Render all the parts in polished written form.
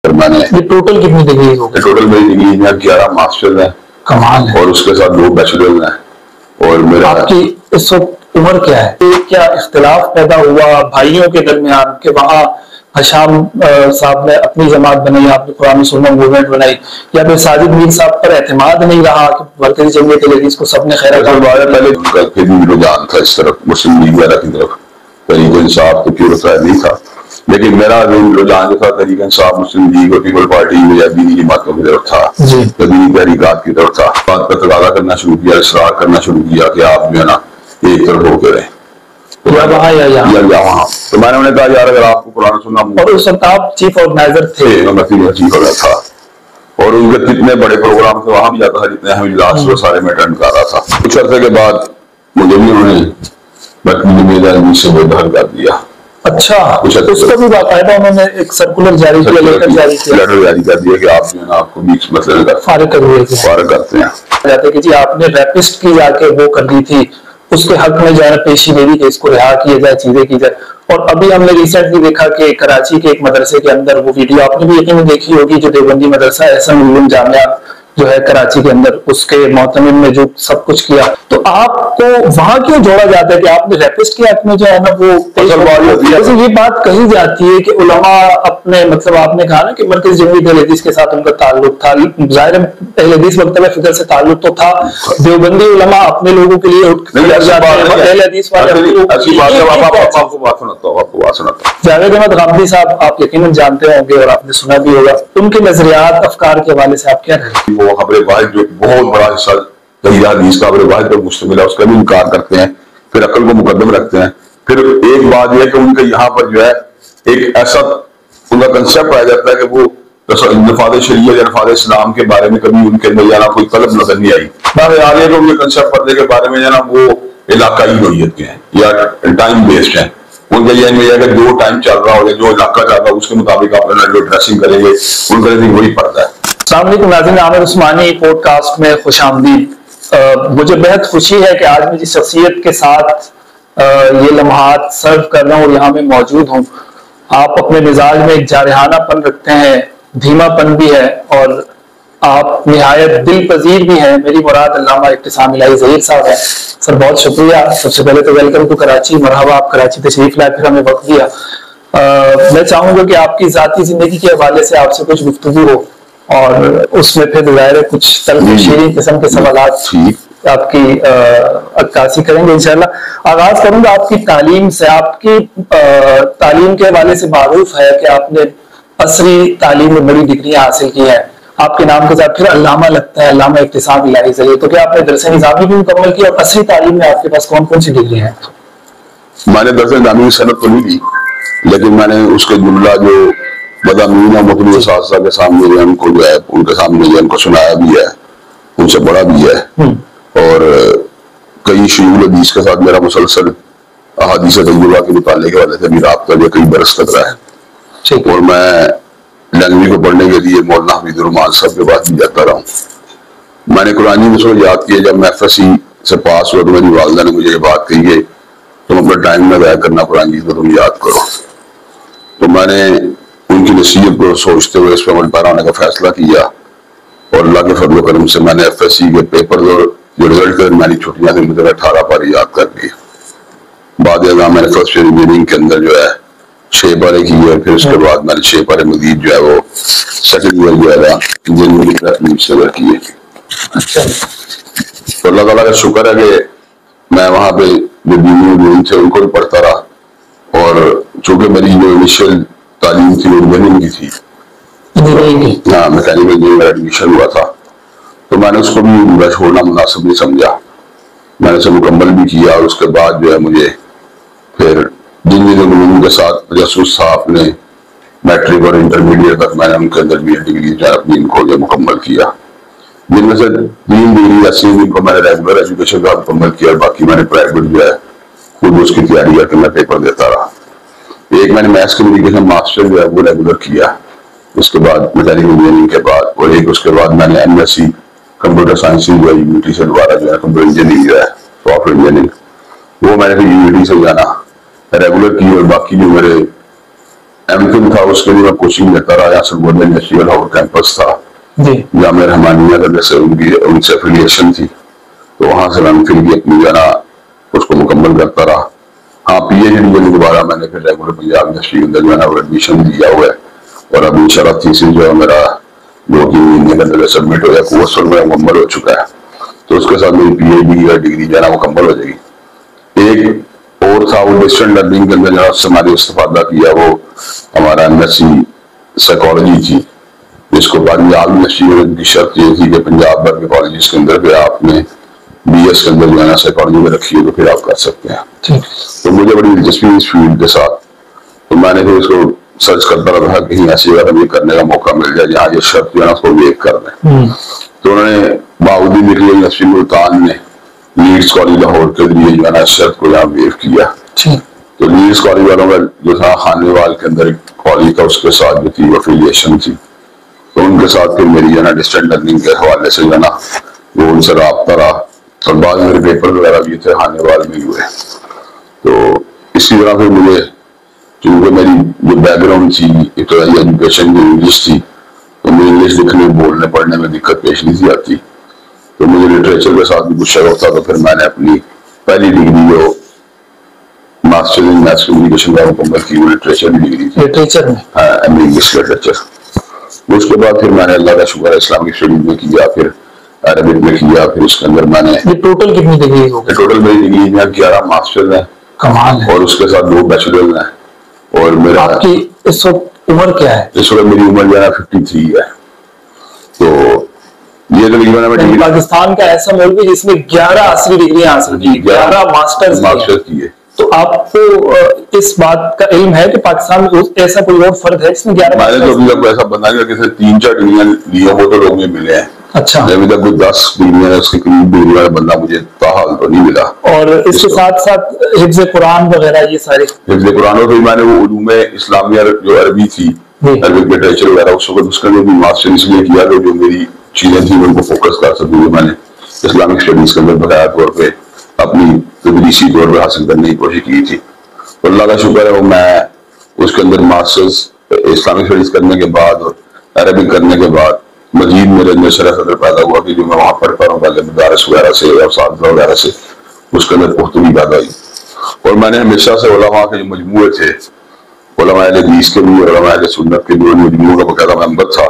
پھر میں نے ٹوٹل کتنی ڈگری ہو گئی؟ ٹوٹل میری ڈگری میں 11 ماسٹر ہیں، کمال ہے، اور اس کے ساتھ 2 بیچلر ہیں. اور میرا آپ کی اس وقت عمر کیا ہے؟ کیا اختلاف پیدا ہوا بھائیوں کے درمیان کہ وہاں حشام صاحب نے اپنی جماعت بنائی، آپ نے قرآن سننا موومنٹ بنائی، یا پھر ساجد میر صاحب پر اعتماد نہیں رہا کہ مرکزی جمعیت الحدیث کو سب نے خیر پہلے ان کا پھر بھی رجحان تھا اس طرف مسلم لیگ وغیرہ کی طرف، تحریک انصاف تو پیور خیر نہیں تھا، لیکن میرا رجحان جو تھا تحریک انصاف، مسلم لیگ اور پیپل پارٹی یا دینی جماعتوں کی طرف تھا، دینی تحریکات کی طرف تھا. بات پر تقاضا کرنا شروع کیا، اصرار کرنا شروع کیا کہ آپ جو ہے نا ایک طرف ہو کے رہیں، یا وہاں یا وہاں. تو میں نے انہیں کہا یار اگر آپ کو قرآن سننا، اور اس وقت آپ چیف آرگنائزر تھے، چیف آرگنائزر تھا، اور ان کے کتنے بڑے پروگرام تھے وہاں بھی جاتا تھا، جتنے ہمیں اجلاس وہ سارے میں اٹینڈ کر رہا تھا. کچھ عرصے کے بعد مجھے بھی انہوں نے مرکزی جمعیت الحدیث سے بہر کر دیا. اچھا، اس کو بھی باقاعدہ انہوں نے ایک سرکولر جاری کیا، لیٹر جاری کر دیا کہ آپ جو ہے نا آپ کو بھی اس مسئلے میں فارغ کرتے ہیں. جاتے کہ جی آپ نے ریپسٹ کی جا کے وہ کر دی تھی، اس کے حق میں جو ہے پیشی دے دی کہ اس کو رہا کیا جائے، چیزیں کی جائے. اور ابھی ہم نے ریسنٹلی دیکھا کہ کراچی کے ایک مدرسے کے اندر وہ ویڈیو آپ نے بھی یقیناً دیکھی ہوگی، جو دیوبندی مدرسہ احسن علوم جامعہ جو ہے کراچی کے اندر، اس کے معتمد نے جو سب کچھ کیا. تو آپ کو وہاں کیوں جوڑا جاتا ہے کہ آپ نے ریپسٹ کے حق میں جو ہے نا وہ یہ بات کہی جاتی ہے کہ علماء اپنے مطلب آپ نے کہا نا کہ مرکزی جمعیت الحدیث کے ساتھ ان کا تعلق تھا، ظاہر اہل حدیث مکتبہ فکر سے تعلق تو تھا، دیوبندی علماء اپنے لوگوں کے لیے اہل حدیث والے. جاوید احمد غامدی صاحب آپ یقیناً جانتے ہوں گے اور آپ نے سنا بھی ہوگا، ان کے نظریات افکار کے حوالے سے آپ کیا رہے؟ وہ خبر واحد جو بہت بڑا حصہ تحریر حدیث کا خبر واحد پر مشتمل ہے، اس کا بھی انکار کرتے ہیں، پھر عقل کو مقدم رکھتے ہیں. پھر ایک بات یہ ہے کہ ان کے یہاں پر جو ہے ایک ایسا ان کا کنسیپٹ آ جاتا ہے کہ وہ نفاذ شریعت یا نفاذ اسلام کے بارے میں کبھی ان کے اندر جانا کوئی طلب نظر نہیں آئی. بہرحال یہ کہ ان کے کنسیپٹ پردے کے بارے میں جانا وہ علاقائی نوعیت کے ہیں یا ٹائم بیسڈ ہیں. ان کا یہ ہے کہ جو ٹائم چل رہا ہوگا، جو علاقہ چل رہا ہے اس کے مطابق اپنا جو ڈریسنگ کریں گے، ان کا وہی پڑتا ہے. السلام علیکم ناظرین، عامر عثمانی پوڈ کاسٹ میں خوش آمدید. مجھے بہت خوشی ہے کہ آج میں جس شخصیت کے ساتھ یہ لمحات سرو کر رہا ہوں اور یہاں میں موجود ہوں، آپ اپنے مزاج میں ایک جارحانہ پن رکھتے ہیں، دھیما پن بھی ہے، اور آپ نہایت دل پذیر بھی ہیں. میری مراد علامہ ابتسام الہی ظہیر صاحب ہیں. سر بہت شکریہ، سب سے پہلے تو ویلکم ٹو کراچی، مرحبا، آپ کراچی تشریف لائے، پھر ہمیں وقت دیا. میں چاہوں گا کہ آپ کی ذاتی زندگی کے حوالے سے آپ سے کچھ گفتگو ہو، اور اس میں پھر ظاہر ہے کچھ تلخ شیریں قسم کے سوالات آپ کی عکاسی کریں گے انشاءاللہ. آغاز کروں گا آپ کی تعلیم سے. آپ کی تعلیم کے حوالے سے معروف ہے کہ آپ نے عصری تعلیم میں بڑی ڈگریاں حاصل کی ہیں. آپ کے نام کے ساتھ پھر علامہ لگتا ہے، علامہ ابتسام الہی ظہیر. تو کیا آپ نے درس نظامی بھی مکمل کی، اور عصری تعلیم میں آپ کے پاس کون کون سی ڈگری ہیں؟ میں نے درس نظامی کی صنعت تو نہیں لی، لیکن میں نے اس کے جملہ جو مضامین اور مطلوب اساتذہ کے سامنے جو ان کو جو ہے ان کے سامنے جو ان کو سنایا بھی ہے، ان سے پڑھا بھی ہے، اور کئی شیوخ حدیث کے ساتھ میرا مسلسل احادیث طیبہ کے مطالعے کے حوالے سے بھی رابطہ جو کئی برس تک رہا ہے. اور میں لینگویج کو پڑھنے کے لیے مولانا حمید الرحمان صاحب کے پاس بھی جاتا رہا ہوں. میں نے قرآن میں یاد کیا، جب میں FSC سے پاس ہوا تو میری والدہ نے مجھے یہ بات کہی کہ تم اپنا ٹائم نہ ضائع کرنا، قرآن کو تم یاد کرو. تو میں نے ان کی نصیحت کو سوچتے ہوئے اس پہ عمل پیرا ہونے کا فیصلہ کیا، اور اللہ کے فضل و کرم سے میں نے FSC کے پیپر اور جو رزلٹ کے درمیانی چھٹیاں تھیں مجھے 18 پارے یاد کر لی. بعد ازاں میں نے فرسٹ ایئر انجینئرنگ کے اندر جو ہے 6 پارے کیے، اور پھر اس کے بعد میں نے 6 پارے مزید جو ہے وہ سیکنڈ ایئر جو ہے انجینئرنگ سے کیے. تو اللہ تعالیٰ کا شکر ہے کہ میں وہاں پہ جو دینی تھے ان کو بھی پڑھتا رہا، اور چونکہ میری جو انیشیل تعلیم تھی وہ انجینئرنگ کی تھی، ہاں میکینیکل انجینئرنگ میں ایڈمیشن ہوا تھا، تو میں نے اس کو بھی چھوڑنا مناسب نہیں سمجھا. میں نے اسے مکمل بھی کیا، اور اس کے بعد جو ہے مجھے پھر جن علوم کے ساتھ جاسوس صاحب نے میٹرک اور انٹرمیڈیٹ تک میں نے ان کے اندر بھی ڈگری جو ہے اپنی ان کو جو مکمل کیا، جن میں سے 3 ڈگری ایسی جن کو میں نے ریگولر ایجوکیشن کا مکمل کیا، اور باقی میں نے پرائیویٹ جو ہے خود اس کی تیاری کر کے میں پیپر دیتا رہا. ایک میں نے میتھس کمیونیکیشن ماسٹر جو ہے وہ ریگولر کیا، اس کے بعد میکینیکل انجینئرنگ کے بعد، اور ایک اس کے بعد میں نے MSc کمپیوٹر سائنس جو ہے یونیورسٹی سے دوبارہ جو ہے کمپیوٹر انجینئرنگ جو ہے سافٹ ویئر انجینئرنگ وہ میں نے پھر یونیورسٹی سے جانا ریگولر کی. اور باقی جو میرے M.Phil تھا اس کے لیے میں کوچنگ لیتا رہا. سرگودا یونیورسٹی لاہور کیمپس تھا جامعہ رحمانیہ کا، جیسے ان سے افیلیشن تھی، تو وہاں سے M.Phil کی اپنی جو ہے نا اس کو مکمل کرتا رہا. ہاں PhD کے لیے دوبارہ میں نے پھر ریگولر پنجاب یونیورسٹی کے اندر جو ہے نا وہ ایڈمیشن لیا ہوا ہے، اور ابھی انشاءاللہ تھیسس جو ہے میرا 2-3 مہینے کے اندر سبمٹ ہو گیا، کورس میرا مکمل ہو چکا ہے. تو اس کے ساتھ میری PhD یا ڈگری جو ہے نا مکمل ہو جائے گی. ایک اور تھا وہ ڈسٹنٹ لرننگ کے اندر جو ہے ہمارے استفادہ کیا، وہ ہمارا MSc سائیکالوجی تھی، جس کو بعد میں یونیورسٹی کی شرط یہ تھی کہ پنجاب بھر کے کالجز کے اندر پھر آپ نے BS کے اندر جو ہے نا سائیکالوجی میں رکھی ہے تو پھر آپ کر سکتے ہیں. تو مجھے بڑی دلچسپی اس فیلڈ کے ساتھ، تو میں نے پھر اس کو سرچ کرتا رہا کہیں ایسی جگہ ہمیں کرنے کا موقع مل جائے جہاں یہ شرط جو ہے نا اس کو ویو کر دیں. تو انہوں نے باودی نکلی یونیورسٹی ملتان نے لیڈس کالج لاہور کے ذریعے جو ہے نا شرط کو یہاں ویو کیا. تو لیڈس کالج والوں کا جو تھا خانے وال کے اندر ایک کالج تھا، اس کے ساتھ جو تھی وہ افیلیشن تھی، تو ان کے ساتھ پھر میری جو ہے نا ڈسٹنٹ لرننگ کے حوالے سے جو ہے نا وہ ان سے رابطہ رہا، اور بعد میرے پیپر وغیرہ بھی تھے خانے وال میں ہوئے. تو اسی طرح پھر مجھے چونکہ میری جو بیک گراؤنڈ تھی ابتدائی ایجوکیشن جو انگلش تھی، تو مجھے انگلش لکھنے بولنے پڑھنے میں دقت پیش نہیں سی آتی، تو مجھے لٹریچر کے ساتھ بھی کچھ شغف تھا. تو پھر میں نے اپنی پہلی ڈگری جو ماسٹر ان میس کمیونیکیشن کا مکمل کی، وہ لٹریچر کی ڈگری تھی، لٹریچر میں ایم اے انگلش لٹریچر. اس کے بعد پھر میں نے اللہ کا شکر ہے اسلامک اسٹڈیز میں کیا، پھر عربک میں کیا، پھر اس کے اندر میں نے ٹوٹل کتنی ڈگری ہو؟ ٹوٹل میری ڈگری میں 11 ماسٹر ہیں، کمال ہے، اور اس کے ساتھ 2 بیچلر ہیں. اور میرا آپ کی اس وقت عمر کیا ہے؟ اس وقت میری عمر جو ہے 53 ہے. تو یہ تقریباً پاکستان کا ایسا ملک ہے جس میں 11 عصری ڈگریاں حاصل کی، 11 ماسٹر کیے. تو آپ کو اس بات کا علم ہے کہ پاکستان میں ایسا کوئی اور فرد ہے جس نے 11 میں نے تو ابھی تک ایسا بندہ نہیں کہ 3-4 ڈگریاں لی وہ تو لوگ میں ملے ہیں. اچھا، ابھی تک کوئی 10 ڈگریاں اس کے قریب ڈگری والا بندہ مجھے تاحال تو نہیں ملا. اور اس کے ساتھ ساتھ حفظ قرآن وغیرہ یہ سارے حفظ قرآن ہو. میں نے وہ علوم اسلامیہ جو عربی تھی، عربک لٹریچر وغیرہ، اس وقت اس کے لیے بھی ماسٹر اس لیے کیا کہ جو میری چیزیں تھیں ان کو فوکس کر سکوں. جو میں نے اسلامک اسٹڈیز کے اندر بقایا طور پہ اپنی تدریسی طور پہ حاصل کرنے کی کوشش کی تھی. تو اللہ کا شکر ہے وہ میں اس کے اندر ماسٹرز اسلامک اسٹڈیز کرنے کے بعد اور عربک کرنے کے بعد مزید میرے اندر شرح صدر پیدا ہوا کہ جو میں وہاں پڑھتا ہوں پہلے مدارس وغیرہ سے اور اساتذہ وغیرہ سے، اس کے اندر پختگی پیدا ہوئی. اور میں نے ہمیشہ سے علماء کے جو مجموعے تھے، علماء اہل حدیث کے بھی اور علماء اہل سنت کے بھی مجموعوں کا باقاعدہ ممبر تھا،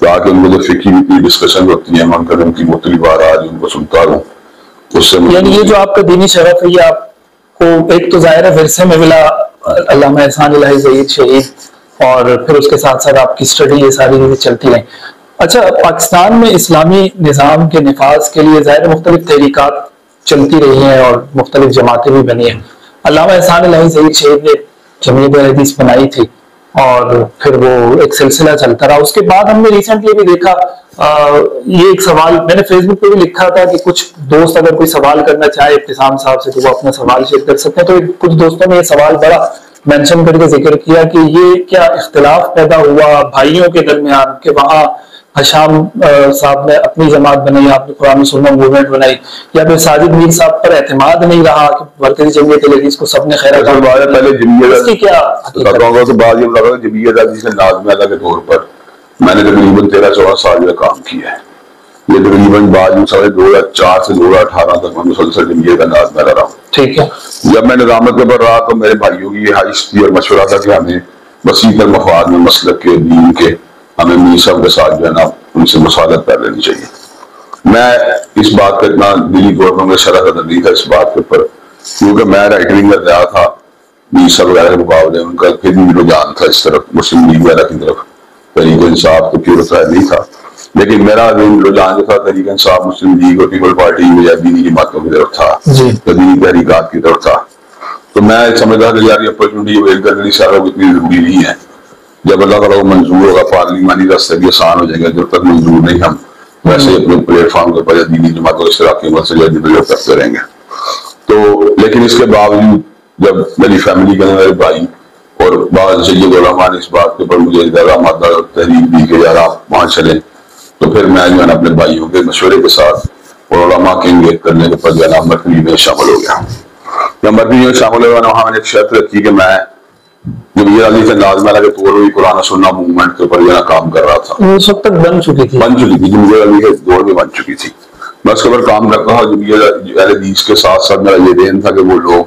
تاکہ ان میں جو فقہی کی ڈسکشن ہوتی ہیں میں ان کی مختلف آراء ان کو سنتا رہوں. اس سے یعنی یہ جو آپ کا دینی شرف ہے یہ آپ کو ایک تو ظاہر ہے ورثے میں ملا، علامہ احسان الہی ظہیر شہید، اور پھر اس کے ساتھ ساتھ آپ کی اسٹڈی یہ ساری چیزیں چلتی رہیں. اچھا، پاکستان میں اسلامی نظام کے نفاذ کے لیے ظاہر مختلف تحریکات چلتی رہی ہیں اور مختلف جماعتیں بھی بنی ہیں. علامہ احسان الہی ظہیر شہید نے جمعیت حدیث بنائی تھی اور پھر وہ ایک سلسلہ چلتا رہا. اس کے بعد ہم نے ریسنٹلی بھی دیکھا یہ ایک سوال میں نے فیس بک پہ بھی لکھا تھا کہ کچھ دوست اگر کوئی سوال کرنا چاہے ابتسام صاحب سے تو وہ اپنا سوال شیئر کر سکتے ہیں. تو کچھ دوستوں نے یہ سوال بڑا مینشن کر کے ذکر کیا کہ یہ کیا اختلاف پیدا ہوا بھائیوں کے درمیان کہ وہاں حشام صاحب نے اپنی جماعت بنائی، آپ نے قرآن و سنت موومنٹ بنائی، یا پھر ساجد میر صاحب پر اعتماد نہیں رہا کہ مرکزی جمعیت الحدیث کو سب نے خیرات پہلے جمعیت سے لازمہ کے طور پر میں نے تقریباً 13-14 سال کا کام کیا ہے. یہ تقریباً بعد 2004 سے 2018 تک میں مسلسل جمعیت کا لازمہ رہا ہوں. ٹھیک ہے. جب میں نظامت کے پر رہا تو میرے بھائیوں کی رہائش تھی اور مشورہ تھا کہ ہمیں وسیع تر مفاد میں مسلک کے دین کے ہمیں میر صاحب کے ساتھ جو ہے نا ان سے مصالحت کر لینی چاہیے. میں اس بات کا اتنا دلی طور پر شرح صدر نہیں تھا اس بات کے اوپر، کیونکہ میں رائٹنگ میں رہا تھا میر صاحب وغیرہ کے مقابلے ان کا پھر بھی رجحان تھا اس طرف مسلم لیگ وغیرہ کی طرف. تحریک انصاف تو پیور نہیں تھا، لیکن میرا رجحان جو تھا تحریک انصاف، مسلم لیگ اور پیپل پارٹی یا دینی جماعتوں کی طرف تھا، دینی تحریکات کی طرف تھا. تو میں سمجھتا کہ یار یہ اپرچونٹی اویل کرنے ساروں کو اتنی ضروری نہیں ہے. جب اللہ تعالیٰ کو منظور ہوگا پارلیمانی راستے بھی آسان ہو جائے گا. جب تک منظور نہیں ہم ویسے اپنے پلیٹ فارم کے اوپر دینی جماعتوں کے اشتراکی عمل سے ڈیولپ کرتے رہیں گے. تو لیکن اس کے باوجود جب میری فیملی کے اندر بھائی اور بعض سید علماء نے اس بات کے اوپر مجھے زیادہ مادہ تحریک دی کہ یار آپ وہاں چلیں، تو پھر میں جو ہے اپنے بھائیوں کے مشورے کے ساتھ اور علماء کے انگیج کرنے کے اوپر جو ہے مرکزی میں شامل ہو گیا. جب مرکزی میں شامل ہوا وہاں میں نے ایک شرط رکھی کہ میں جمعیت علی سے ناز میرا کے طور بھی قرآن سننا موومنٹ کے اوپر جو ہے نا کام کر رہا تھا. اس وقت تک بن چکی تھی جمعیت علی کے دور میں بن چکی تھی. میں اس کے اوپر کام کرتا تھا. جمعیت اہل حدیث کے ساتھ ساتھ میرا یہ دین تھا کہ وہ لوگ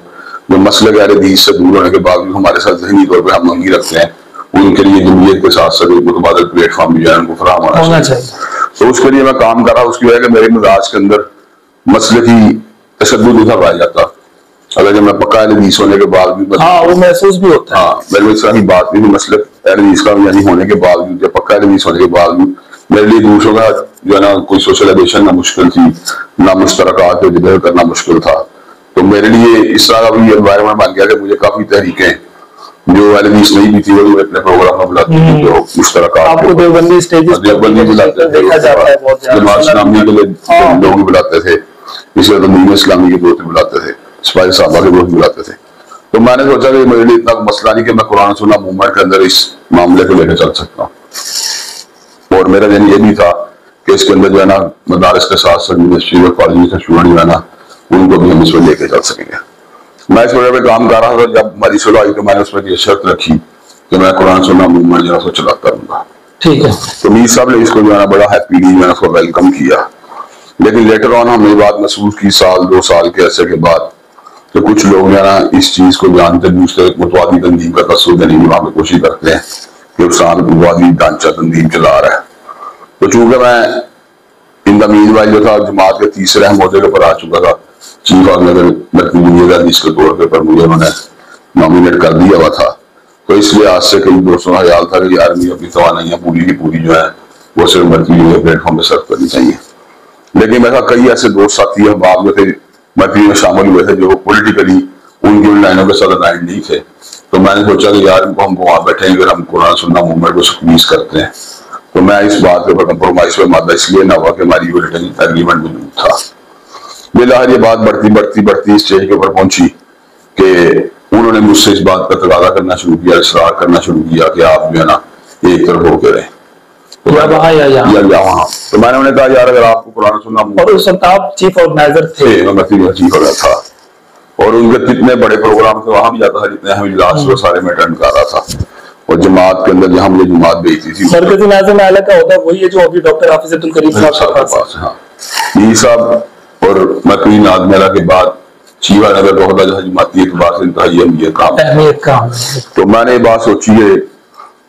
جو مسلک اہل حدیث سے دور ہونے کے باوجود ہمارے ساتھ ذہنی طور پہ ہم منگی رکھتے ہیں, ان کے لیے جمعیت کے ساتھ ساتھ ایک متبادل پلیٹ فارم جو ہے ان کو فراہم ہونا چاہیے. تو اس کے لیے میں کام کر رہا. اس کی وجہ کہ میرے مزاج کے اندر مسلکی تشدد نہیں تھا پایا جاتا. اگر جب میں پکا اہل حدیث ہونے کے باوجود وہ محسوس بھی ہوتا ہے. میرے میں اس طرح کی بات نہیں. مسلک اہل حدیث کا یعنی ہونے کے باوجود یا پکا اہل حدیث ہونے کے باوجود میرے لیے دوسروں کا جو ہے نا کوئی سوشلائزیشن نہ مشکل تھی, نہ مشترکات کو جدھر کرنا مشکل تھا. تو میرے لیے اس طرح کا بھی انوائرمنٹ بن گیا کہ مجھے کافی تحریکیں جو اہل حدیث نہیں بھی تھی وہ اپنے پروگرام میں بلاتی تھی, جو مشترکات آپ کو دیوبندی اسٹیجز دیوبندی بلاتے تھے, جماعت اسلامی کے لوگ بھی بلاتے تھے, اسی طرح دین اسلامی کے دوست بھی بلاتے تھے, سپاہی صحابہ کے دوست بھی بلاتے تھے. تو میں نے سوچا کہ میرے لیے اتنا مسئلہ نہیں کہ میں قرآن سننا موومنٹ کے اندر اس معاملے کو لے کے چل سکتا ہوں. اور میرا دن یہ بھی تھا کہ اس کے اندر جو ہے نا مدارس کے ساتھ ساتھ یونیورسٹی اور کالج کے اسٹوڈنٹ جو ہے نا ان کو بھی ہم اس میں لے کے چل سکیں گے. میں اس وجہ پہ کام کر رہا تھا. جب ہماری صلح آئی تو میں نے اس میں یہ شرط رکھی کہ میں قرآن سننا موومنٹ جو ہے چلاتا رہوں گا. ٹھیک ہے. تو میر صاحب نے اس کو جو ہے نا بڑا ہیپیلی میں نے اس کو ویلکم کیا. لیکن لیٹر آن ہم یہ بات محسوس کی 1-2 سال کے عرصے کے بعد کہ کچھ لوگ جو ہے نا اس چیز کو جانتے دوسرے متوازی تنظیم کا تصور دینے کی وہاں پہ کوشش کرتے ہیں کہ اسلام متوازی ڈھانچہ تنظیم چلا رہا ہے. تو چونکہ میں ان دا مین وائل جو تھا جماعت کے تیسرے اہم عہدے کے اوپر آ چکا تھا, چیف آرگنائزر جس کے طور پہ مجھے انہوں نے نامینیٹ کر دیا ہوا تھا, تو اس لیے آج سے کئی دوستوں کا خیال تھا کہ یار اپنی توانائیاں پوری کی پوری جو ہے وہ صرف مرکزی پلیٹ فارم پہ سرو کرنی چاہیے. لیکن میرا کئی ایسے دوست ساتھی احباب جو تھے مرکزی میں شامل ہوئے تھے جو پولیٹیکلی ان کی لائنوں کے ساتھ الائنڈ نہیں تھے. تو میں نے سوچا کہ یار ہم وہاں بیٹھے ہیں, اگر ہم قرآن سننا موومنٹ کو سکویز کرتے ہیں تو میں اس بات کے اوپر کمپرومائز پہ مادہ اس لیے نہ ہوا کہ ہماری ایگریمنٹ موجود تھا. بلاخر یہ بات بڑھتی اسٹیج کے اوپر پہنچی کہ انہوں نے مجھ سے اس بات کا تقاضا کرنا شروع کیا, اصرار کرنا شروع کیا کہ آپ جو ہے نا ایک طرف ہو کے رہیں یا وہاں. تو میں نے انہیں کہا یار اگر آپ کو قرآن سننا, اور اس وقت آپ چیف آرگنائزر تھے, میں چیف آرگنائزر تھا, اور ان کے جتنے بڑے پروگرام تھے وہاں بھی جاتا تھا, جتنے اہم اجلاس وہ سارے میں اٹینڈ کر رہا تھا. اور جماعت کے اندر جہاں مجھے جماعت بھیجتی تھی مرکزی ناظم اعلیٰ کا عہدہ وہی ہے جو ابھی ڈاکٹر حافظ عبدالکریم صاحب کے پاس. ہاں, یہ صاحب اور مرکزی ناظم اعلیٰ کے بعد چیف آرگنائزر کا عہدہ جو ہے جماعتی اعتبار سے انتہائی اہمیت کا. تو میں نے یہ بات سوچی ہے,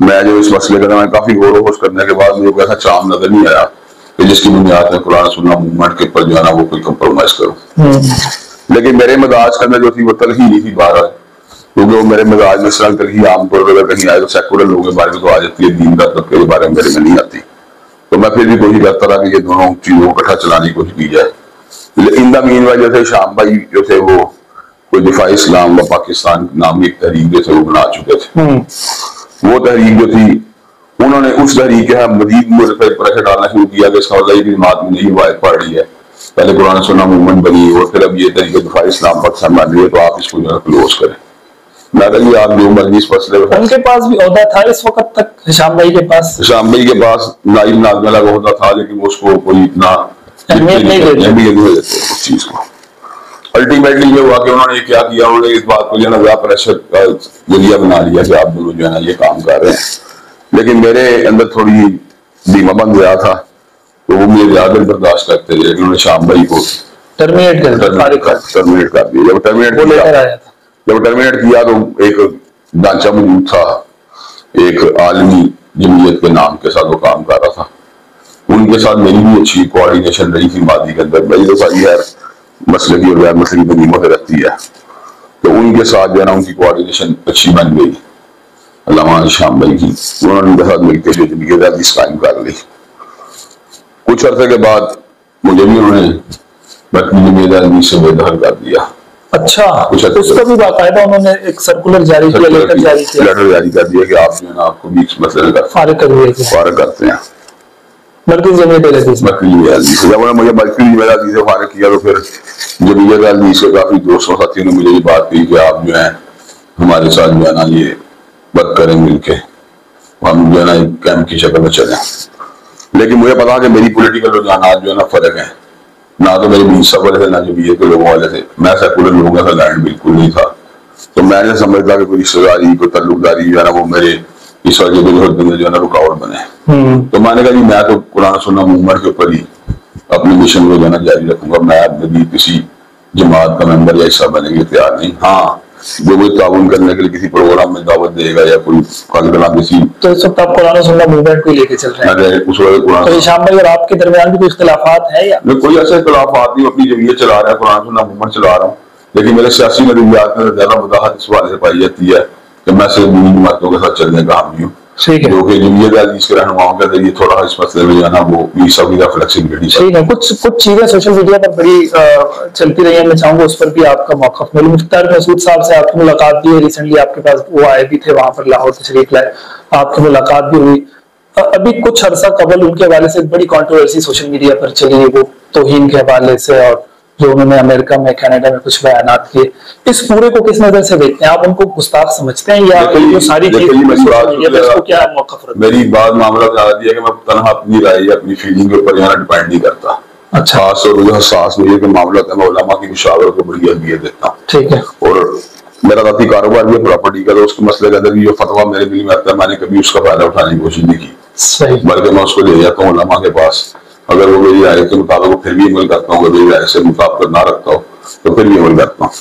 میں جو اس مسئلے کا میں کافی غور و خوض کرنے کے بعد مجھے کوئی ایسا چام نظر نہیں آیا کہ جس کی بنیاد میں قرآن سننا موومنٹ کے اوپر جو ہے نا وہ کوئی کمپرومائز کروں. لیکن میرے مزاج کے اندر جو تھی وہ تلخی نہیں تھی باہر, کیونکہ وہ میرے مزاج میں سرنگ تلخی عام طور پر اگر کہیں آئے تو سیکولر لوگوں کے بارے میں تو آ جاتی ہے, دیندار طبقے کے بارے میں میرے میں نہیں آتی. تو میں پھر بھی کوشش کرتا رہا کہ یہ دونوں چیزوں کو اکٹھا چلانے کی کوشش کی جائے. لیکن دا مین وائل جو تھے شام بھائی جو تھے وہ کوئی دفاع اسلام و پاکستان نام کی ایک تحریک جو تھے وہ بنا چکے تھے. وہ تحریک جو تھی انہوں نے اس تحریک کے مزید پریشر ڈالنا شروع کیا کہ اس کا مطلب یہ جماعت میں نہیں روایت پڑ رہی ہے, پہلے قرآن سننا موومنٹ بنی اور پھر اب یہ طریقے دفاع اسلام پاکستان بن رہی ہے, تو آپ اس کو جو ہے کلوز کریں. میں کہا آپ جو مرضی اس مسئلے میں. ان کے پاس بھی عہدہ تھا اس وقت تک ہشام بھائی کے پاس. ہشام بھائی کے پاس نائب ناظم اعلیٰ کا عہدہ تھا, لیکن وہ اس کو کوئی اتنا اہمیت نہیں دیتے اس چیز کو. الٹیمیٹلی یہ ہوا کہ انہوں نے کیا کیا, انہوں نے اس بات کو جو ہے نا پریشر کا ذریعہ بنا لیا کہ آپ دونوں جو ہے نا یہ کام کر رہے ہیں. لیکن میرے اندر تھوڑی بیمہ بند گیا تھا, تو وہ مجھے زیادہ برداشت کرتے تھے, لیکن انہوں نے شام بھائی کو ٹرمینیٹ کر دیا. جب ٹرمینیٹ کیا تو ایک ڈھانچہ موجود تھا, ایک عالمی جمعیت کے نام کے ساتھ وہ کام کر رہا تھا. ان کے ساتھ میری بھی اچھی کوآرڈینیشن رہی تھی ماضی کے اندر. بڑی دفعہ یہ مسلکی اور غیر مسلکی تنظیموں سے رکھتی ہے, تو ان کے ساتھ جو ہے نا ان کی کوآرڈینیشن اچھی بن گئی. علامہ شام بھائی کی انہوں نے ان کے ساتھ مل کے جو جمعیت حدیث قائم کر لی. کچھ عرصے کے بعد مجھے بھی انہوں نے جمعیت حدیث سے بے دخل کر دیا. اچھا, اس کو بھی باقاعدہ انہوں نے ایک سرکولر جاری کیا, لیٹر جاری کر دیا کہ آپ جو ہے نا آپ کو بھی اس مسئلے میں فارغ کرتے ہیں. مرکزی جمعیت حدیث جب انہوں نے مجھے مرکزی جمعیت حدیث سے فارغ کیا تو پھر جمعیت حدیث سے کافی دوستوں ساتھیوں نے مجھے یہ بات کہی کہ آپ جو ہے ہمارے ساتھ جو ہے نا یہ بات کریں مل کے, ہم جو ہے نا ایک کیمپ کی شکل میں چلیں. لیکن مجھے پتا کہ میری پولیٹیکل رجحانات جو ہے نا فرق ہیں, نہ تو میرے بیچ سب والے تھے نہ جمعیت کے لوگوں والے تھے. میں سیکولر لوگوں کا لائن بالکل نہیں تھا, تو میں نے سمجھتا کہ کوئی رشتے داری کوئی تعلقداری جو ہے نا وہ میرے اس وجہ میں جو ہے نا رکاوٹ بنے. تو میں نے کہا جی میں تو قرآن سننا موومنٹ کے اوپر ہی اپنی مشن کو جو ہے نا جاری رکھوں گا. میں ابھی کسی جماعت کا ممبر یا حصہ بننے کے لیے تیار نہیں. ہاں جو کوئی تعاون کرنے کے لیے کسی پروگرام میں دعوت دے گا یا کوئی کسی تو اس وقت آپ قرآن سننا موومنٹ کو لے کے چل رہے ہیں. اس وقت قرآن تو شام بھائی اور آپ کے درمیان بھی کوئی اختلافات ہیں یا کوئی ایسے اختلافات نہیں. اپنی جمعیت چلا رہا ہے, قرآن سننا موومنٹ چلا رہا ہوں, لیکن میرے سیاسی نظریات میں زیادہ وضاحت اس حوالے سے پائی جاتی ہے کہ میں صرف دینی جماعتوں کے ساتھ چلنے کا حامی ہوں, جو کہ جمعیت عزیز کے رہنماؤں کے ذریعے تھوڑا اس مسئلے میں جو ہے نا وہ فلیکسیبلٹی. ٹھیک ہے, کچھ چیزیں سوشل میڈیا پر بڑی چلتی رہی ہیں, میں چاہوں گا اس پر بھی آپ کا موقف. مولوی مختار مسعود صاحب سے آپ کی ملاقات بھی ہے ریسنٹلی, آپ کے پاس وہ آئے بھی تھے وہاں پر لاہور تشریف لائے, آپ کی ملاقات بھی ہوئی. ابھی کچھ عرصہ قبل ان کے حوالے سے بڑی کنٹروورسی سوشل میڈیا پر چلی ہے, وہ توہین کے حوالے سے, اور جو انہوں نے امریکہ میں کینیڈا میں کچھ بیانات کیے. اس پورے کو کس نظر سے دیکھتے ہیں آپ؟ ان کو گستاخ سمجھتے ہیں یا جو ساری کیا موقف رکھتے ہیں؟ میری بات معاملہ زیادہ ہے کہ میں تنہا اپنی رائے اپنی فیلنگ کے اوپر یہاں ڈیپینڈ نہیں کرتا. اچھا, خاص طور پر جو حساس میڈیا کے معاملات ہیں میں علماء کی مشاورت کو بڑی اہمیت دیتا ہوں. ٹھیک ہے, اور میرا ذاتی کاروبار بھی پراپرٹی کا, تو اس کے مسئلے کے اندر بھی جو فتویٰ میرے دل میں آتا ہے میں نے کبھی اس کا فائدہ اٹھانے کی کوشش نہیں کی. صحیح, بلکہ میں اس کو لے جاتا ہوں علماء کے پاس, اگر وہ میری رائے کے مطابق پھر بھی عمل کرتا ہوں, اگر میری رائے سے مطابقت نہ رکھتا ہوں تو پھر بھی عمل کرتا ہوں.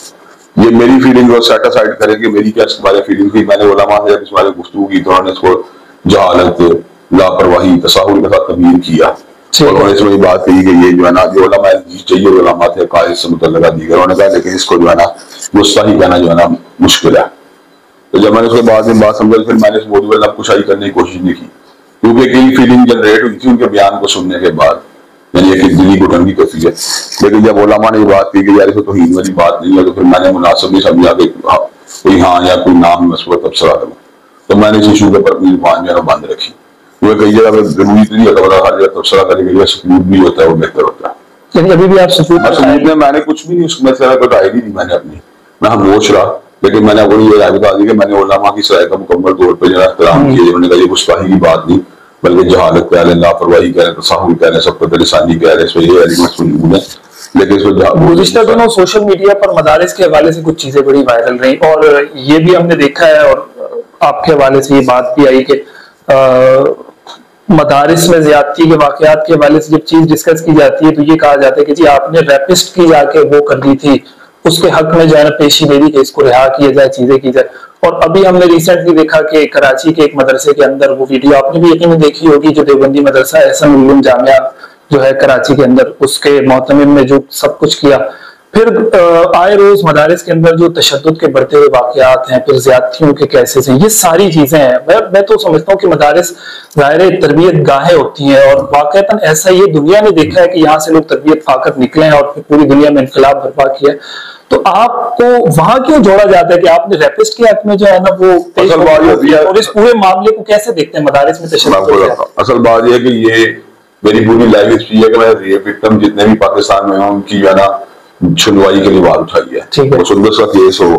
یہ میری فیلنگ کو سیٹ اسائڈ کرے کہ میری کیا اس کے بارے فیلنگ تھی. میں نے علماء سے اس بارے گفتگو کی تو انہوں نے اس کو جہالت, لاپرواہی, تساہل کے ساتھ تبدیل کیا, اور انہوں نے اس میں بات کہی کہ یہ جو ہے نا جو علماء چاہیے وہ علماء تھے قائد سے متعلقہ دیگر, انہوں نے کہا لیکن اس کو جو ہے نا گستاخی کہنا جو ہے نا مشکل ہے. تو جب میں نے اس کے بعد میں بات سمجھا پھر میں نے اس موضوع پر کشائی کرنے کی کوشش نہیں کی, کیونکہ کئی فیلنگ جنریٹ ہوئی تھی ان کے بیان کو سننے کے بعد, یعنی ایک دلی گھٹن کی کیفیت. لیکن جب علماء نے یہ بات کی کہ یار اس کو توہین والی بات نہیں ہے, تو پھر میں نے مناسب نہیں سمجھا کہ کوئی ہاں یا کوئی نام مثبت تبصرہ کروں, تو میں نے اس ایشو کے اوپر اپنی زبان جو ہے بند رکھی. کیونکہ کئی جگہ پہ ضروری نہیں ہوتا, ہر جگہ تبصرہ کرنے کے لیے سکوت بھی ہوتا ہے, وہ بہتر ہوتا ہے. یعنی ابھی بھی آپ سکوت میں نے کچھ بھی نہیں اس مسئلہ کو رائے دی میں نے اپنی, میں خاموش رہا, لیکن میں نے اپنی یہ رائے بتا دی کہ میں نے علماء کی رائے کا مکمل طور پہ جو ہے احترام کیا. انہوں نے کہا یہ گستاخی کی بات نہیں بلکہ جہالت کہہ لیں, لاپرواہی کہہ لیں, تساہل کہہ لیں, سب کو لسانی کہہ لیں, اس میں یہ ایلیمنٹس موجود ہیں. لیکن اس میں گزشتہ دنوں سوشل میڈیا پر مدارس کے حوالے سے کچھ چیزیں بڑی وائرل رہی, اور یہ بھی ہم نے دیکھا ہے اور آپ کے حوالے سے یہ بات بھی آئی کہ مدارس میں زیادتی کے واقعات کے حوالے سے جب چیز ڈسکس کی جاتی ہے تو یہ کہا جاتا ہے کہ جی آپ نے ریپسٹ کی جا کے وہ کر دی تھی, اس کے حق میں جو ہے نا پیشی دے دی کہ اس کو رہا کیا جائے, چیزیں کی جائے. اور ابھی ہم نے ریسنٹلی دیکھا کہ کراچی کے ایک مدرسے کے اندر وہ ویڈیو آپ نے بھی یقیناً دیکھی ہوگی, جو دیوبندی مدرسہ احسن العلوم جامعہ جو ہے کراچی کے اندر, اس کے معتمم نے جو سب کچھ کیا. پھر آئے روز مدارس کے اندر جو تشدد کے بڑھتے ہوئے واقعات ہیں, پھر زیادتیوں کے کیسز ہیں, یہ ساری چیزیں ہیں. میں تو سمجھتا ہوں کہ مدارس ظاہر تربیت گاہیں ہوتی ہیں, اور واقعتاً ایسا یہ دنیا نے دیکھا ہے کہ یہاں سے لوگ تربیت پا کر نکلے ہیں اور پھر پوری دنیا میں انقلاب برپا کیا ہے. تو آپ کو وہاں کیوں جوڑا جاتا ہے کہ آپ نے ریپسٹ کے حق میں جو ہے نا وہ, اور اس پورے معاملے کو کیسے دیکھتے ہیں مدارس میں تشدد؟ اصل بات یہ ہے کہ یہ میری پوری لائف ہسٹری ہے کہ میں ریپ وکٹم جتنے بھی پاکستان میں ہوں ان کی جو ہے نا سنوائی کے لیے بات اٹھائی ہے. وہ سندس کا کیس ہو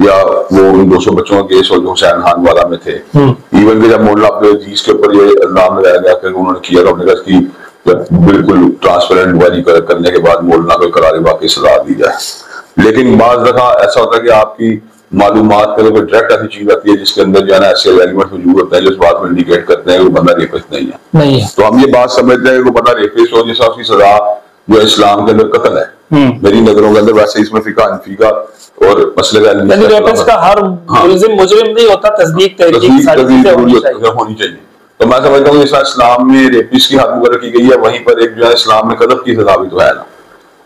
یا وہ 200 بچوں کا کیس ہو جو حسین خان والا میں تھے, ایون کہ جب مولانا عبدالعزیز کے اوپر یہ الزام لگایا گیا کہ انہوں نے کیا تھا, اپنے گھر کی بالکل ٹرانسپیرنٹ انکوائری کرنے کے بعد مولانا کو قرار واقعی سزا دی جائے. لیکن بعض دفعہ ایسا ہوتا ہے کہ آپ کی معلومات کا کوئی ڈائریکٹ ایسی چیز آتی ہے جس کے اندر جو ہے نا ایسے ایلیمنٹ موجود ہوتے ہیں جو اس بات کو انڈیکیٹ کرتے ہیں کہ وہ بندہ ریپسٹ نہیں ہے. تو ہم یہ بات سمجھتے ہیں کہ وہ بندہ ریپسٹ ہو جس کی سزا جو اسلام کے اندر قتل ہے. میری نظروں کے اندر ویسے اس میں فقہ حنفی کا اور مسئلے کا ریپسٹ کا ہر ملزم مجرم نہیں ہوتا, تصدیق ہونی چاہیے. تو میں سمجھتا ہوں جیسا اسلام میں ریپسٹ کی حد مقرر کی گئی ہے, وہیں پر ایک جو ہے اسلام میں قذف کی سزا بھی تو ہے نا.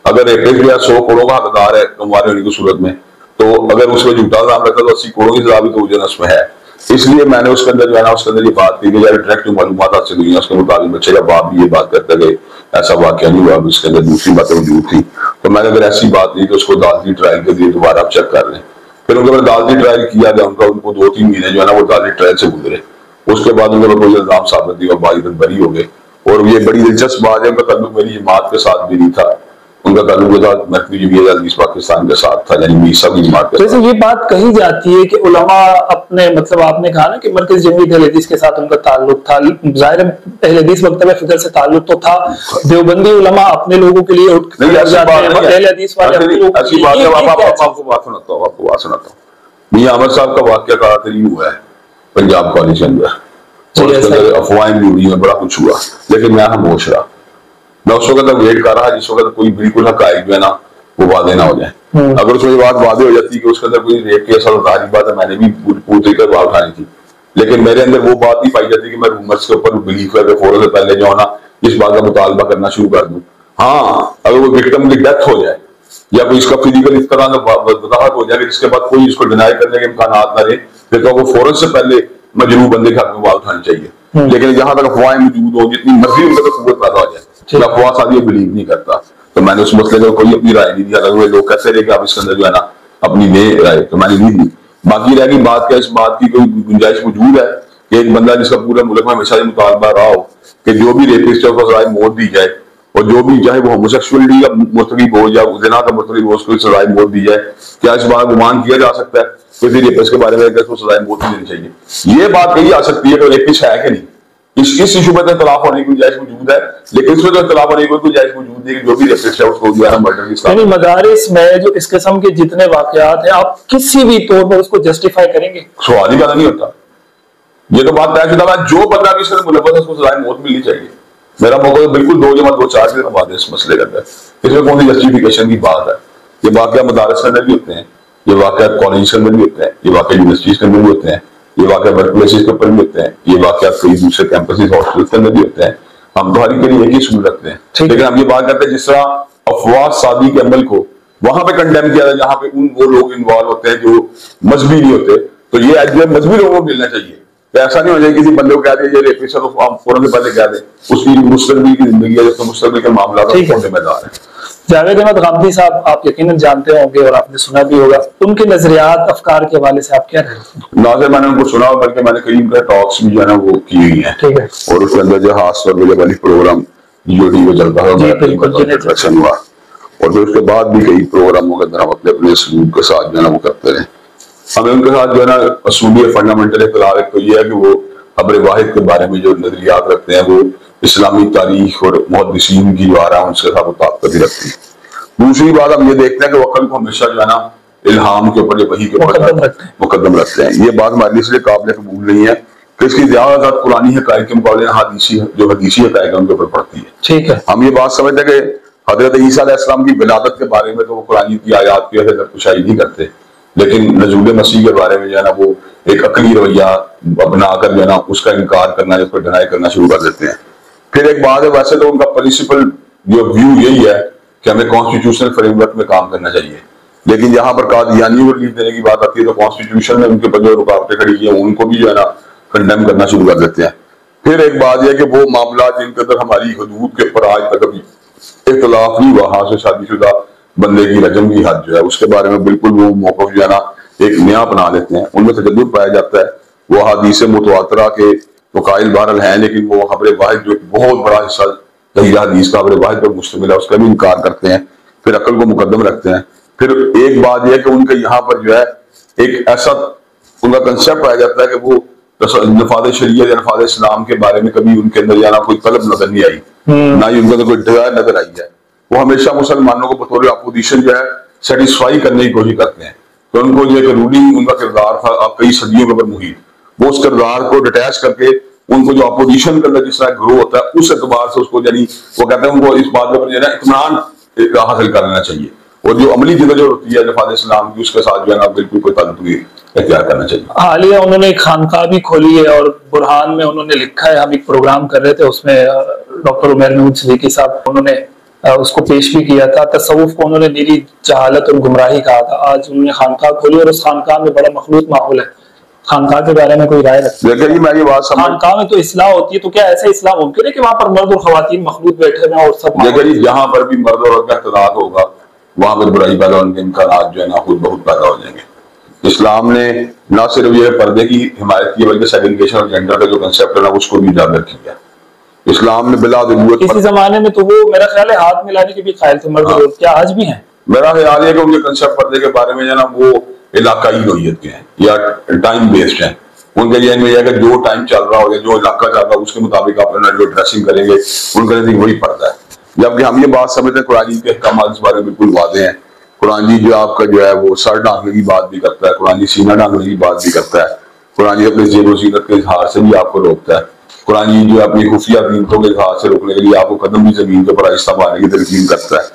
اگر ریپسٹ جو ہے 100 کروڑوں کا حقدار ہے تمہارے ہونے کی صورت میں, تو اگر اس میں جھوٹا الزام رکھا تو 80 کروڑوں کی سزا بھی تو اس میں ہے. اس لیے میں نے اس کے اندر جو ہے نا اس کے اندر یہ بات کی کہ یار ڈائریکٹ جو معلومات حاصل ہوئی ہیں اس کے مطابق بچے کا باپ بھی یہ بات کرتا ہے کہ ایسا واقعہ نہیں ہوا, اس کے اندر دوسری باتیں موجود تھی. تو میں نے اگر ایسی بات نہیں تو اس کو عدالتی ٹرائل کے لیے دوبارہ آپ چیک کر لیں. پھر ان کو عدالتی ٹرائل کیا گیا, ان کو 2-3 مہینے جو ہے نا وہ عدالتی ٹرائل سے گزرے. اس کے بعد ان کو کوئی الزام ثابت نہیں ہوا, باعزت بری ہو گئے. اور یہ بڑی دلچسپ بات ہے, ان کا تعلق میری جماعت کے ساتھ بھی نہیں تھا, ان کا تعلق مرکزی جمہوریہ عزیز پاکستان کے ساتھ تھا, یعنی میسا کی جماعت کے ساتھ. ویسے یہ بات کہی جاتی ہے کہ علماء اپنے مطلب آپ نے کہا نا کہ مرکزی جمہوریہ اہل حدیث کے ساتھ ان کا تعلق تھا, ظاہر اہل حدیث مکتبہ فکر سے تعلق تو تھا, دیوبندی علماء اپنے لوگوں کے لیے اٹھ جاتے ہیں, اہل حدیث والے اپنے لوگوں کے لیے. ایسی بات ہے, آپ کو بات سناتا ہوں. میاں عامر صاحب کا واقعہ کہا ترین ہوا ہے پنجاب کالج کے اندر، اور اس کے اندر افواہیں بھی ہوئی ہیں، بڑا کچھ ہوا، لیکن میں خاموش رہا. میں اس وقت تک ویٹ کر رہا جس وقت کوئی بالکل حقائق جو ہے نا وہ واضح نہ ہو جائے. اگر اس میں یہ بات واضح ہو جاتی کہ اس کے اندر کوئی ریپ کیس اور ظاہری بات ہے میں نے بھی پوری طریقے سے بات اٹھانی تھی، لیکن میرے اندر وہ بات نہیں پائی جاتی کہ میں رومرس کے اوپر بلیف کر کے فوراً سے پہلے جو ہے نا اس بات کا مطالبہ کرنا شروع کر دوں. ہاں اگر وہ وکٹم کی ڈیتھ ہو جائے یا کوئی اس کا فزیکل اس طرح وضاحت ہو جائے کہ جس کے بعد کوئی اس کو ڈینائی کرنے کے امکانات نہ رہے، پھر تو وہ فوراً سے پہلے مجروح بندے کے حق میں بات اٹھانی چاہیے. لیکن جہاں تک افواہیں موجود ہوں جتنی مرضی ان کا قوت پیدا ہو جائے، میں افواہ شادی بلیو نہیں کرتا. تو میں نے اس مسئلے میں کوئی اپنی رائے نہیں دیا. اگر وہ لوگ کہتے رہے کہ آپ اس کے اندر جو ہے نا اپنی نئے رائے، تو میں نے نہیں دی. باقی رہ گئی بات، کیا اس بات کی کوئی گنجائش موجود ہے کہ ایک بندہ جس کا پورے ملک میں ہمیشہ یہ مطالبہ رہا ہو کہ جو بھی ریپسٹ ہے اس کو سزائے موت دی جائے، اور جو بھی چاہے وہ ہوموسیکسولیٹی کا مرتکب ہو یا زنا کا مرتکب ہو اس کو سزائے موت دی جائے؟ کیا اس بات گمان کیا جا سکتا ہے کسی ریپسٹ کے بارے میں کہ اس کو سزائے موت نہیں دینی چاہیے؟ یہ بات کہی جا سکتی ہے کہ ریپسٹ ہے کہ نہیں. اس ایشو میں اختلاف ہونے کی گنجائش موجود ہے، لیکن اس میں تو اختلاف ہونے کی کوئی گنجائش موجود نہیں کہ جو بھی ریپسٹ ہے اس کو جو ہے مرڈر کی. یعنی مدارس میں جو اس قسم کے جتنے واقعات ہیں آپ کسی بھی طور پر اس کو جسٹیفائی کریں گے؟ سوال ہی پیدا نہیں ہوتا. یہ تو بات طے شدہ ہے، جو بندہ بھی اس سے ملوث ہے اس کو سزائے موت ملنی چاہیے. میرا موقع بالکل 2 جمع 2 4 دن بعد اس مسئلے کا ہے. اس میں کون سی جسٹیفیکیشن کی بات ہے؟ یہ واقعہ مدارس کے اندر بھی ہوتے ہیں، یہ واقعہ کالج کے اندر بھی ہوتے ہیں، یہ واقعہ یونیورسٹیز کے اندر بھی ہوتے ہیں، یہ واقعہ ورک پلیسز کے اوپر بھی ہوتے ہیں، یہ واقعہ کئی دوسرے کیمپسز ہاسٹل کے اندر بھی ہوتے ہیں. ہم تو ہر کے لیے ایک ہی اصول رکھتے ہیں، لیکن ہم یہ بات کرتے ہیں جس طرح افواہ شادی کے عمل کو وہاں پہ کنڈیم کیا جائے جہاں پہ وہ لوگ انوالو ہوتے ہیں جو مذہبی نہیں ہوتے، تو یہ ایجویٹ مذہبی لوگوں کو ملنا چاہیے. ایسا نہیں ہو جائے کسی بندے کو کہہ دیں یہ ریپسٹ ہے تو آپ فوراً سے پہلے کہہ دیں اس کی مستقبل کی زندگی ہے جس میں مستقبل کے معاملات کون ذمہ دار ہیں. جاوید احمد غامدی صاحب آپ یقیناً جانتے ہوں گے اور آپ نے سنا بھی ہوگا، ان کے نظریات افکار کے حوالے سے آپ کیا رہے؟ ناظر میں نے ان کو سنا، بلکہ میں نے کئی ان کا ٹاکس بھی جو ہے نا وہ کی ہوئی ہیں، اور اس کے اندر جو خاص طور پہ جب علی پروگرام جو ٹی وی چلتا ہے انٹروڈکشن ہوا، اور پھر اس کے بعد بھی کئی پروگراموں کے اندر ہم اپنے اپنے اسلوب کے ساتھ جو ہے نا وہ کرتے رہے. ہمیں ان کے ساتھ جو ہے نا اصولی فنڈامنٹل اختلاف ایک تو یہ ہے کہ وہ خبر واحد کے بارے میں جو نظریات رکھتے ہیں وہ اسلامی تاریخ اور محدثین کی جو آ رہا ہے ان سے ساتھ مطابقت ہی رکھتی ہے. دوسری بات ہم یہ دیکھتے ہیں کہ وہ عقل کو ہمیشہ جو ہے نا الہام کے اوپر یا وحی کے اوپر مقدم رکھتے ہیں. یہ بات ہمارے لیے قابل قبول نہیں ہے کہ اس کی زیادہ تر قرآنی حقائق کے مقابلے جو حدیثی حقائق ان کے اوپر پڑتی ہے. ٹھیک ہے، ہم یہ بات سمجھتے ہیں کہ حضرت عیسیٰ علیہ السلام کی ولادت کے بارے میں تو وہ قرآن کی آیات کی درپشائی نہیں کرتے، لیکن نزول مسیح کے بارے میں جو ہے نا وہ ایک عقلی رویہ بنا کر جو ہے نا اس کا انکار کرنا، اس کو ڈینائی کرنا شروع کر دیتے ہیں. پھر ایک بات ہے، ویسے تو ان کا پرنسپل جو ویو یہی ہے کہ ہمیں کانسٹیٹیوشنل فریم ورک میں کام کرنا چاہیے، لیکن جہاں پر قادیانی کو ریلیف دینے کی بات آتی ہے تو کانسٹیٹیوشن میں ان کے جو رکاوٹیں کھڑی ہیں ان کو بھی جو ہے نا کنڈیم کرنا شروع کر دیتے ہیں. پھر ایک بات یہ کہ وہ معاملات جن کے اندر ہماری حدود کے اوپر آج تک ابھی اختلاف نہیں ہوا، ہاں سے شادی شدہ بندے کی رجم کی حد جو ہے اس کے بارے میں بالکل وہ موقف جو ہے نا ایک نیا بنا لیتے ہیں. ان میں تجدد پایا جاتا ہے، وہ حدیث متواترہ کے تو قائل بہرحال ہیں، لیکن وہ خبر واحد جو بہت بڑا حصہ صحیح حدیث کا خبر واحد پر مشتمل ہے اس کا بھی انکار کرتے ہیں، پھر عقل کو مقدم رکھتے ہیں. پھر ایک بات یہ ہے کہ ان کے یہاں پر جو ہے ایک ایسا ان کا کنسیپٹ پایا جاتا ہے کہ وہ نفاذ شریعت یا نفاذ اسلام کے بارے میں کبھی ان کے اندر یا کوئی طلب نظر نہیں آئی، نہ ہی ان کے اندر کوئی ڈیزائر نظر آئی ہے. وہ ہمیشہ مسلمانوں کو بطور اپوزیشن جو ہے سیٹسفائی کرنے کی کوشش کرتے ہیں. تو ان کو یہ کہ رولنگ ان کا کردار تھا کئی صدیوں کے اوپر محیط، وہ اس کردار کو ڈیٹیچ کر کے ان کو جو اپوزیشن کے اندر جس طرح گرو ہوتا ہے اس اعتبار سے اس کو یعنی وہ کہتے ہیں ان کو اس بات کے اوپر جو ہے نا اطمینان حاصل کر لینا چاہیے، اور جو عملی جدوجہد ہوتی ہے نفاذ اسلام کی اس کے ساتھ جو ہے نا بالکل کوئی تعلق نہیں اختیار کرنا چاہیے. حالیہ انہوں نے ایک خانقاہ بھی کھولی ہے اور برہان میں انہوں نے لکھا ہے، ہم ایک پروگرام کر رہے تھے اس میں ڈاکٹر عمیر محمود صدیقی صاحب انہوں نے اس کو پیش بھی کیا تھا. تصوف کو انہوں نے نیلی جہالت اور گمراہی کہا تھا. آج انہوں نے خانقاہ کھولی اور اس خانقاہ میں بڑا مخلوط ماحول ہے. خانقاہ کے بارے میں کوئی رائے رکھتے ہیں؟ خانقاہ میں تو اصلاح ہوتی ہے، تو کیا ایسا اصلاح ممکن ہے کہ وہاں پر مرد اور خواتین مخلوط بیٹھے ہیں اور سب؟ دیکھیں جہاں پر بھی مرد اور عورت کا اختلاط ہوگا وہاں پر برائی پیدا ہونے کے امکانات جو ہے نا خود بہت پیدا ہو جائیں گے. اسلام نے نہ صرف یہ پردے کی حمایت کی بلکہ سیگریگیشن اور جینڈر کا جو کنسیپٹ ہے نا اس کو بھی اجاگر کیا. اسلام نے بلا ضرورت کسی زمانے میں تو وہ میرا خیال ہے ہاتھ ملانے کے بھی قائل تھے مرد اور عورت، کیا آج بھی ہیں؟ میرا خیال ہے کہ ان کے کنسیپٹ پردے کے بارے میں جو ہے نا وہ علاقائی نوعیت کے ہیں یا ٹائم بیسڈ ہیں. ان کے ذہن میں یہ ہے کہ جو ٹائم چل رہا ہو یا جو علاقہ چل رہا ہو اس کے مطابق آپ جو ڈریسنگ کریں گے ان کا نزدیک وہی پڑتا ہے. جبکہ ہم یہ بات سمجھتے ہیں قرآن کے احکامات اس بارے میں بالکل واضح ہیں قرآن جی جو آپ کا جو ہے وہ سر ڈھانکنے کی بات بھی کرتا ہے، قرآن جی سینہ ڈھانکنے کی بات بھی کرتا ہے، قرآن جی اپنے زیب و زینت کے اظہار سے بھی آپ کو روکتا ہے، قرآن جی جو اپنی خفیہ قیمتوں کے اظہار سے روکنے کے لیے آپ کو قدم بھی زمین کے اوپر آہستہ مارنے کی تلقین کرتا ہے۔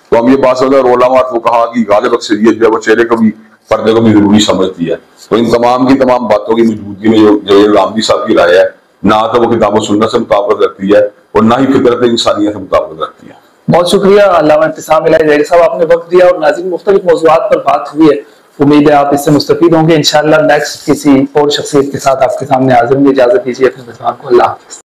تو ہم یہ بات سمجھتے ہیں علماء کو کہا کہ غالب اکثریت جو ہے وہ چہرے کو بھی، پردے کو بھی ضروری سمجھتی ہے۔ تو ان تمام کی تمام باتوں کی موجودگی میں جو رامدی صاحب کی رائے ہے، نہ تو وہ کتاب و سنت سے مطابقت رکھتی ہے اور نہ ہی فطرت انسانیت سے مطابقت رکھتی ہے۔ بہت شکریہ علامہ ابتسام الہی زاہری صاحب، آپ نے وقت دیا اور ناظرین مختلف موضوعات پر بات ہوئی ہے، امید ہے آپ اس سے مستفید ہوں گے۔ انشاءاللہ نیکسٹ کسی اور شخصیت کے ساتھ آپ کے سامنے حاضر ہوں گے۔ اجازت دیجیے اپنے میزبان کو، اللہ حافظ۔